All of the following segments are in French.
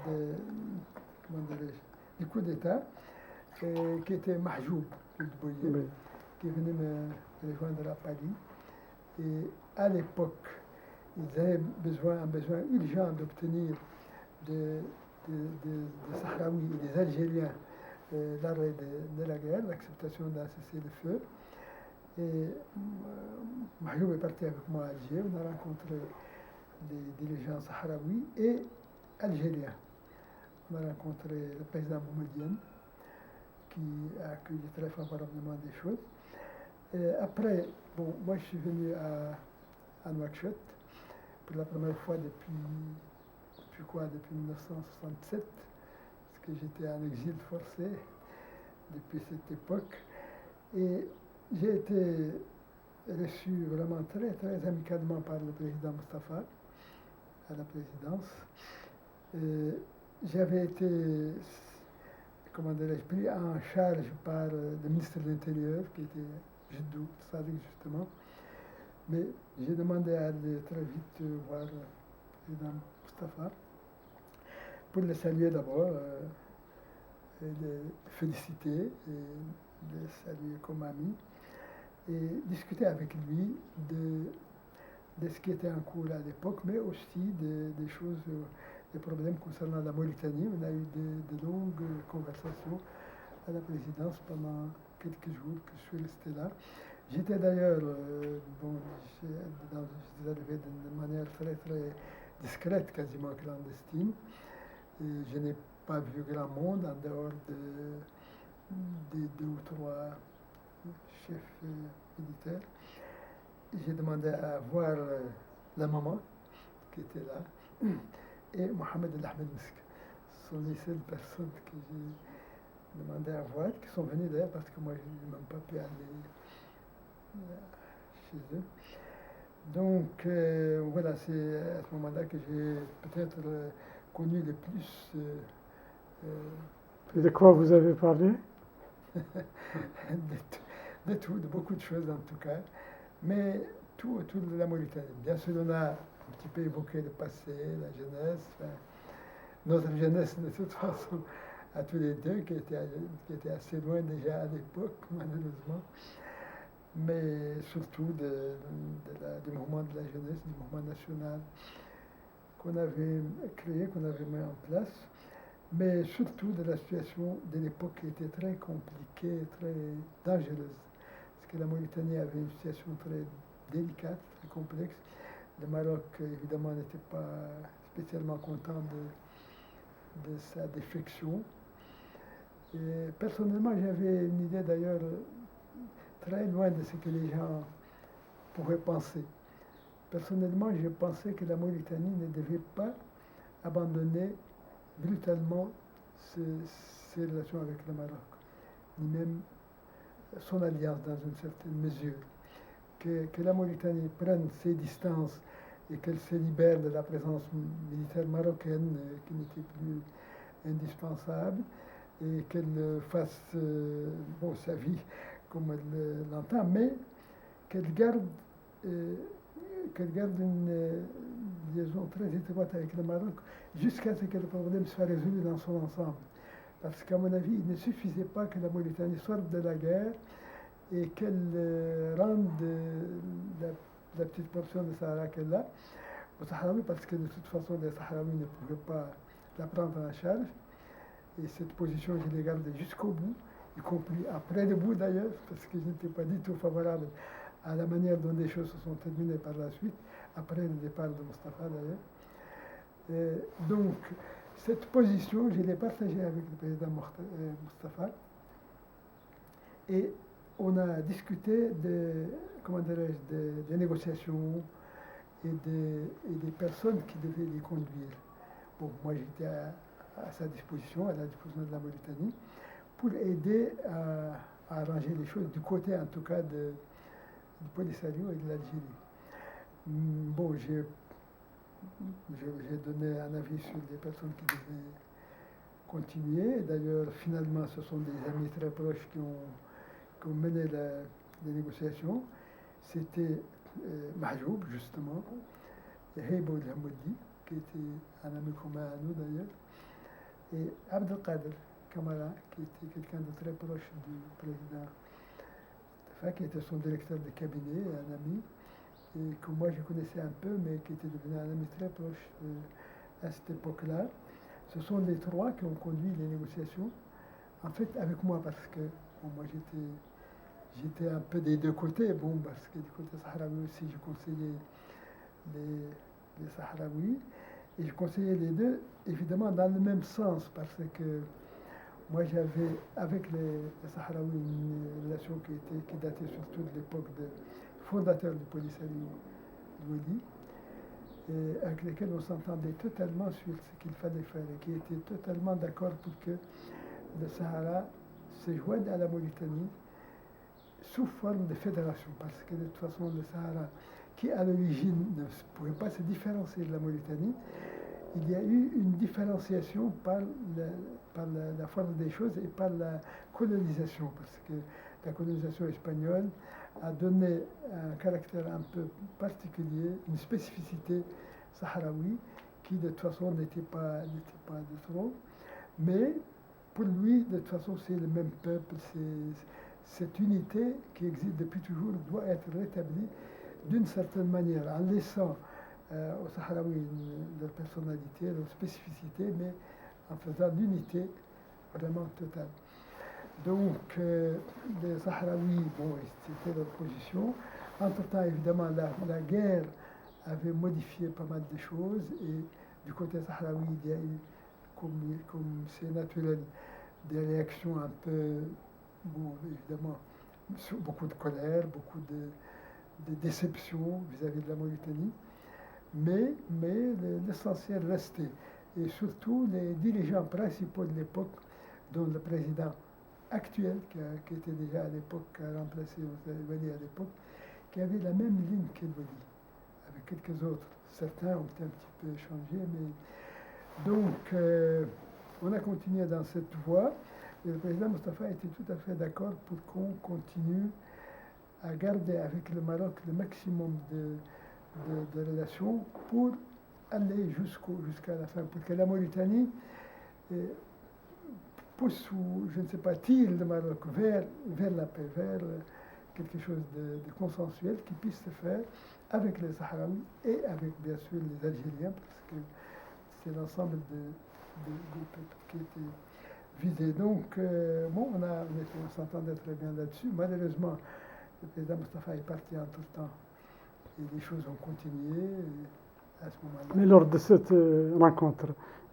de, comment dirais-je, du coup d'État, qui était Mahjoub Bouyé, Oui. qui est venu me rejoindre à Paris. Et à l'époque, ils avaient un besoin urgent d'obtenir des Sahraouis et des Algériens l'arrêt de la guerre, l'acceptation d'un cessez-le-feu. Et Mahjoub est parti avec moi à Alger. On a rencontré des dirigeants sahraouis et algériens. On a rencontré le président Boumediene, qui a accueilli très favorablement des choses. Et après, bon, moi je suis venu à Nouakchott pour la première fois depuis 1967, parce que j'étais en exil forcé depuis cette époque. Et j'ai été reçu vraiment très, très amicalement par le président Moustapha à la présidence. J'avais été, comment dirais-je, pris en charge par le ministre de l'Intérieur, qui était Jiddou Sadiq justement. Mais j'ai demandé à aller très vite voir le président Moustapha pour le saluer d'abord, et le féliciter et le saluer comme ami, et discuter avec lui de ce qui était en cours à l'époque, mais aussi des choses, des problèmes concernant la Mauritanie. On a eu de longues conversations à la présidence pendant quelques jours que je suis resté là. J'étais d'ailleurs, je suis arrivé d'une manière très très discrète, quasiment clandestine. Et je n'ai pas vu grand monde en dehors des 2 ou 3 chefs militaires. J'ai demandé à voir la maman qui était là et Mohamed El Ahmed Misk. Ce sont les seules personnes que j'ai demandé à voir, qui sont venues d'ailleurs parce que moi je n'ai même pas pu aller chez eux. Donc voilà, c'est à ce moment-là que j'ai peut-être connu le plus. Et de quoi vous avez parlé? de tout, de beaucoup de choses en tout cas, mais tout autour de la Mauritanie. Bien sûr, on a un petit peu évoqué le passé, la jeunesse, notre jeunesse de toute façon, à tous les deux, qui était assez loin déjà à l'époque, malheureusement, mais surtout du mouvement de la jeunesse, du mouvement national qu'on avait créé, qu'on avait mis en place, mais surtout de la situation de l'époque qui était très compliquée, très dangereuse, parce que la Mauritanie avait une situation très délicate, très complexe. Le Maroc, évidemment, n'était pas spécialement content de sa défection. Et personnellement, j'avais une idée d'ailleurs très loin de ce que les gens pouvaient penser. Personnellement, je pensais que la Mauritanie ne devait pas abandonner brutalement ses relations avec le Maroc, ni même son alliance dans une certaine mesure. Que la Mauritanie prenne ses distances et qu'elle se libère de la présence militaire marocaine qui n'était plus indispensable, et qu'elle fasse sa vie comme elle l'entend, mais qu'elle garde une liaison très étroite avec le Maroc jusqu'à ce que le problème soit résolu dans son ensemble. Parce qu'à mon avis, il ne suffisait pas que la Mauritanie sorte de la guerre et qu'elle rende la petite portion de Sahara qu'elle a aux Sahraouis, parce que de toute façon, les Sahraouis ne pouvaient pas la prendre en charge. Et cette position, je l'ai gardée jusqu'au bout, y compris après le bout d'ailleurs, parce que je n'étais pas du tout favorable à la manière dont les choses se sont terminées par la suite, après le départ de Moustapha d'ailleurs. Donc, cette position, je l'ai partagée avec le président Moustapha, et on a discuté des négociations et des personnes qui devaient les conduire. Bon, moi j'étais à sa disposition, à la disposition de la Mauritanie, pour aider à arranger les choses du côté en tout cas du Polisario et de l'Algérie. Bon, j'ai donné un avis sur les personnes qui devaient continuer. D'ailleurs, finalement, ce sont des amis très proches qui ont mené les négociations. C'était Mahjoub, justement, et Heibo El Hamoudi, qui était un ami commun à nous d'ailleurs, et Abdelkader Kamara, qui était quelqu'un de très proche du président, enfin, qui était son directeur de cabinet, un ami, et que moi je connaissais un peu, mais qui était devenu un ami très proche à cette époque-là. Ce sont les trois qui ont conduit les négociations, en fait avec moi, parce que bon, moi j'étais un peu des deux côtés, bon, parce que du côté sahraoui aussi, je conseillais les Sahraouis, et je conseillais les deux, évidemment, dans le même sens, parce que moi j'avais avec les Sahraouis une relation qui datait surtout de l'époque des fondateurs du Polisario Loueli, et avec lesquels on s'entendait totalement sur ce qu'il fallait faire, et qui étaient totalement d'accord pour que le Sahara se joigne à la Mauritanie sous forme de fédération, parce que de toute façon le Sahara, qui à l'origine ne pouvait pas se différencier de la Mauritanie, il y a eu une différenciation par la force des choses et par la colonisation, parce que la colonisation espagnole a donné un caractère un peu particulier, une spécificité sahraoui, qui de toute façon n'était pas de trop, mais pour lui, de toute façon, c'est le même peuple, cette unité qui existe depuis toujours doit être rétablie d'une certaine manière, en laissant aux Sahraouis leur personnalité, leur spécificité, mais en faisant l'unité vraiment totale. Donc, les Sahraouis, bon, c'était leur position. Entre-temps, évidemment, la guerre avait modifié pas mal de choses, et du côté sahraoui, il y a eu, comme c'est naturel, des réactions un peu, bon, évidemment, beaucoup de colère, beaucoup de déception vis-à-vis de la Mauritanie, mais l'essentiel restait. Et surtout, les dirigeants principaux de l'époque, dont le président actuel, qui était déjà à l'époque, qui a remplacé Wali à l'époque, qui avait la même ligne que Wali, avec quelques autres. Certains ont un petit peu changé, mais donc on a continué dans cette voie. Et le président Moustapha était tout à fait d'accord pour qu'on continue à garder avec le Maroc le maximum de relations pour aller jusqu'à la fin, pour que la Mauritanie pousse ou, je ne sais pas, tire le Maroc vers la paix, vers quelque chose de consensuel qui puisse se faire avec les Sahraouis et avec, bien sûr, les Algériens, parce que c'est l'ensemble des peuples qui étaient visés. Donc, bon, on s'entendait très bien là-dessus. Malheureusement, le président Moustapha est parti entre-temps et les choses ont continué à ce moment-là. Mais lors de cette rencontre,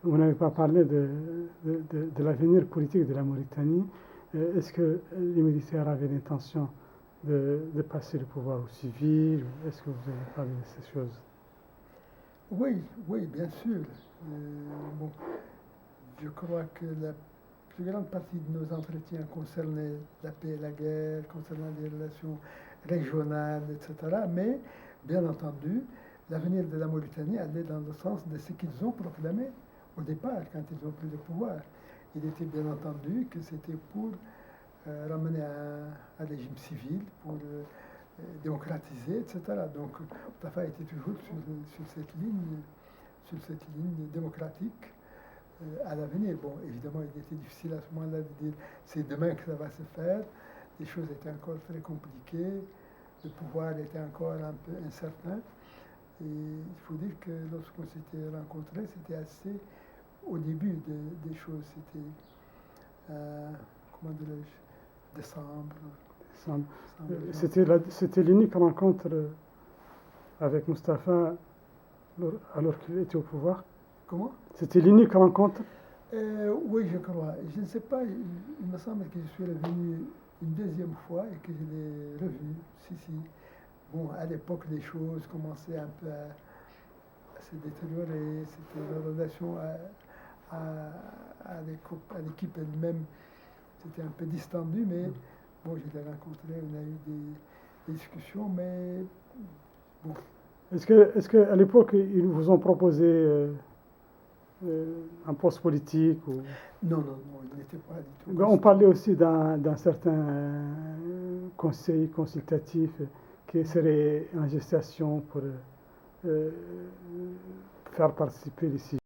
vous n'avez pas parlé de l'avenir politique de la Mauritanie. Est-ce que les militaires avaient l'intention de passer le pouvoir aux civils? Est-ce que vous avez parlé de ces choses? Oui, bien sûr. Bon, je crois que la plus grande partie de nos entretiens concernaient la paix et la guerre, concernant les relations régionales, etc. Mais, bien entendu, l'avenir de la Mauritanie allait dans le sens de ce qu'ils ont proclamé au départ, quand ils ont pris le pouvoir. Il était bien entendu que c'était pour ramener un régime civil, pour démocratiser, etc. Donc, Moustapha était toujours sur cette ligne démocratique à l'avenir. Bon, évidemment, il était difficile à ce moment-là de dire c'est demain que ça va se faire. Les choses étaient encore très compliquées, le pouvoir était encore un peu incertain. Et il faut dire que lorsqu'on s'était rencontrés, c'était assez au début des choses. C'était, comment dirais-je, décembre. C'était l'unique rencontre avec Moustapha alors qu'il était au pouvoir? Comment? C'était l'unique rencontre? Oui, je crois. Je ne sais pas, il me semble que je suis revenu une deuxième fois et que je l'ai revu. Si. Bon, à l'époque, les choses commençaient un peu à se détériorer. C'était la relation à l'équipe elle-même. C'était un peu distendu, mais bon, je l'ai rencontré, on a eu des discussions, mais bon. Est-ce qu'à l'époque, ils vous ont proposé un poste politique ou... Non, il n'était pas du tout. On parlait aussi d'un certain conseil consultatif qui serait en gestation pour faire participer les civils.